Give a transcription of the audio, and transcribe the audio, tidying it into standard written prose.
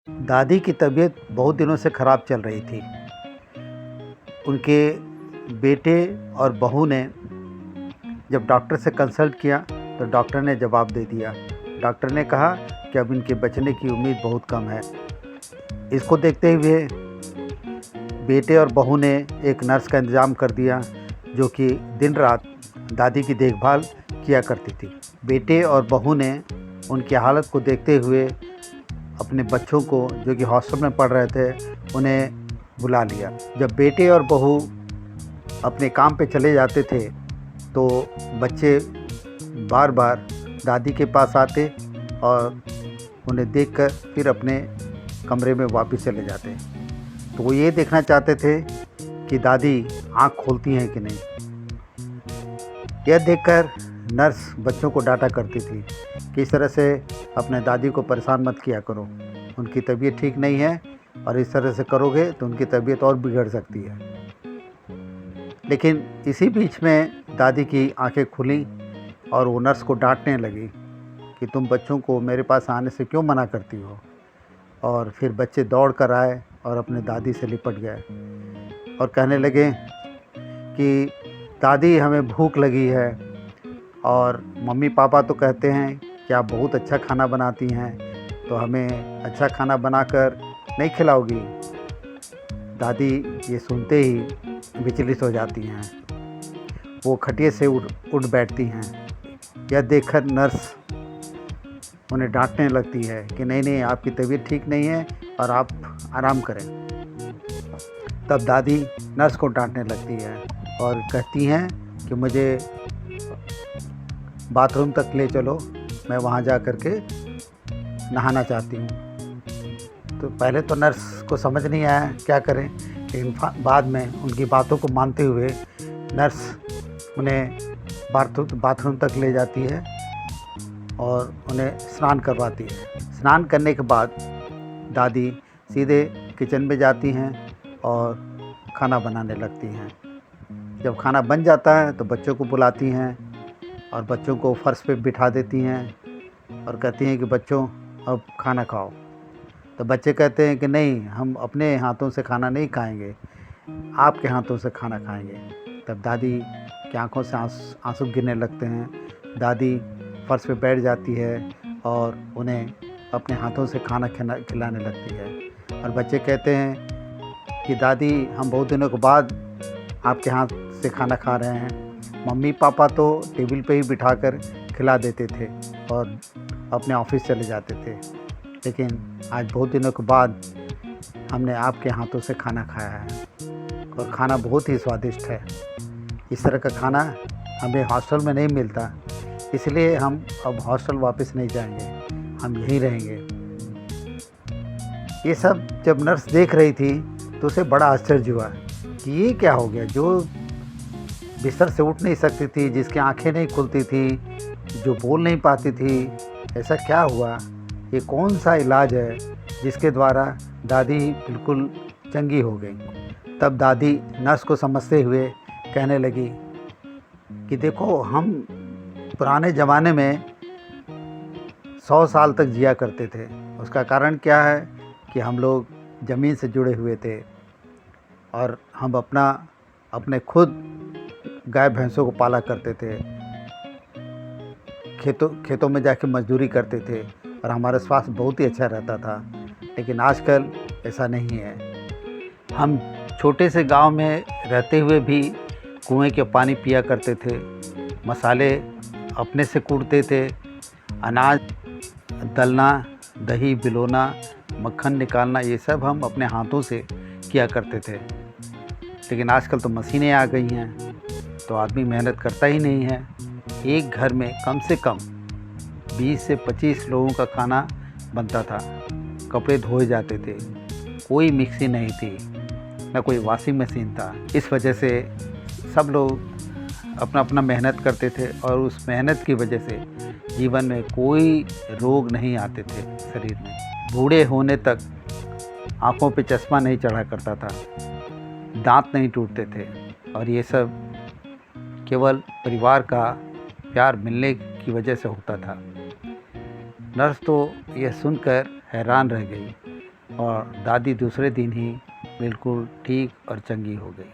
दादी की तबीयत बहुत दिनों से ख़राब चल रही थी। उनके बेटे और बहू ने जब डॉक्टर से कंसल्ट किया तो डॉक्टर ने जवाब दे दिया। डॉक्टर ने कहा कि अब इनके बचने की उम्मीद बहुत कम है। इसको देखते हुए बेटे और बहू ने एक नर्स का इंतज़ाम कर दिया जो कि दिन रात दादी की देखभाल किया करती थी। बेटे और बहू ने उनकी हालत को देखते हुए अपने बच्चों को, जो कि हॉस्टल में पढ़ रहे थे, उन्हें बुला लिया। जब बेटे और बहू अपने काम पे चले जाते थे तो बच्चे बार बार दादी के पास आते और उन्हें देखकर फिर अपने कमरे में वापस चले जाते। तो वो ये देखना चाहते थे कि दादी आँख खोलती हैं कि नहीं। यह देखकर नर्स बच्चों को डांटा करती थी कि इस तरह से अपने दादी को परेशान मत किया करो, उनकी तबीयत ठीक नहीं है और इस तरह से करोगे तो उनकी तबीयत और बिगड़ सकती है। लेकिन इसी बीच में दादी की आंखें खुली और वो नर्स को डांटने लगी कि तुम बच्चों को मेरे पास आने से क्यों मना करती हो। और फिर बच्चे दौड़ कर आए और अपने दादी से लिपट गए और कहने लगे कि दादी हमें भूख लगी है और मम्मी पापा तो कहते हैं कि आप बहुत अच्छा खाना बनाती हैं, तो हमें अच्छा खाना बनाकर नहीं खिलाओगी। दादी ये सुनते ही विचलित हो जाती हैं। वो खटिए से उठ बैठती हैं। यह देखकर नर्स उन्हें डांटने लगती है कि नहीं नहीं, आपकी तबीयत ठीक नहीं है और आप आराम करें। तब दादी नर्स को डांटने लगती है और कहती हैं कि मुझे बाथरूम तक ले चलो, मैं वहाँ जा कर के नहाना चाहती हूँ। तो पहले तो नर्स को समझ नहीं आया क्या करें, लेकिन बाद में उनकी बातों को मानते हुए नर्स उन्हें बाथरूम तक ले जाती है और उन्हें स्नान करवाती है। स्नान करने के बाद दादी सीधे किचन में जाती हैं और खाना बनाने लगती हैं। जब खाना बन जाता है तो बच्चों को बुलाती हैं और बच्चों को फर्श पे बिठा देती हैं और कहती हैं कि बच्चों अब खाना खाओ। तो बच्चे कहते हैं कि नहीं, हम अपने हाथों से खाना नहीं खाएंगे, आपके हाथों से खाना खाएंगे। तब दादी की आंखों से आंसू गिरने लगते हैं। दादी फर्श पे बैठ जाती है और उन्हें अपने हाथों से खाना खिलाने लगती है और बच्चे कहते हैं कि दादी हम बहुत दिनों के बाद आपके हाथ से खाना खा रहे हैं। मम्मी पापा तो टेबल पे ही बिठाकर खिला देते थे और अपने ऑफिस चले जाते थे, लेकिन आज बहुत दिनों के बाद हमने आपके हाथों से खाना खाया है और खाना बहुत ही स्वादिष्ट है। इस तरह का खाना हमें हॉस्टल में नहीं मिलता, इसलिए हम अब हॉस्टल वापस नहीं जाएंगे, हम यहीं रहेंगे। ये सब जब नर्स देख रही थी तो उसे बड़ा आश्चर्य हुआ कि ये क्या हो गया। जो बिस्तर से उठ नहीं सकती थी, जिसकी आंखें नहीं खुलती थी, जो बोल नहीं पाती थी, ऐसा क्या हुआ? ये कौन सा इलाज है जिसके द्वारा दादी बिल्कुल चंगी हो गई। तब दादी नर्स को समझते हुए कहने लगी कि देखो, हम पुराने ज़माने में 100 साल तक जिया करते थे। उसका कारण क्या है कि हम लोग ज़मीन से जुड़े हुए थे और हम अपने खुद गाय भैंसों को पाला करते थे, खेतों में जाके मजदूरी करते थे और हमारा स्वास्थ्य बहुत ही अच्छा रहता था। लेकिन आजकल ऐसा नहीं है। हम छोटे से गांव में रहते हुए भी कुएं के पानी पिया करते थे, मसाले अपने से कूटते थे, अनाज दलना, दही बिलोना, मक्खन निकालना, ये सब हम अपने हाथों से किया करते थे। लेकिन आजकल तो मशीनें आ गई हैं तो आदमी मेहनत करता ही नहीं है। एक घर में कम से कम 20 से 25 लोगों का खाना बनता था, कपड़े धोए जाते थे, कोई मिक्सी नहीं थी, न कोई वॉशिंग मशीन था। इस वजह से सब लोग अपना अपना मेहनत करते थे और उस मेहनत की वजह से जीवन में कोई रोग नहीं आते थे शरीर में। बूढ़े होने तक आँखों पे चश्मा नहीं चढ़ा करता था, दांत नहीं टूटते थे और ये सब केवल परिवार का प्यार मिलने की वजह से होता था। नर्स तो यह सुनकर हैरान रह गई और दादी दूसरे दिन ही बिल्कुल ठीक और चंगी हो गई।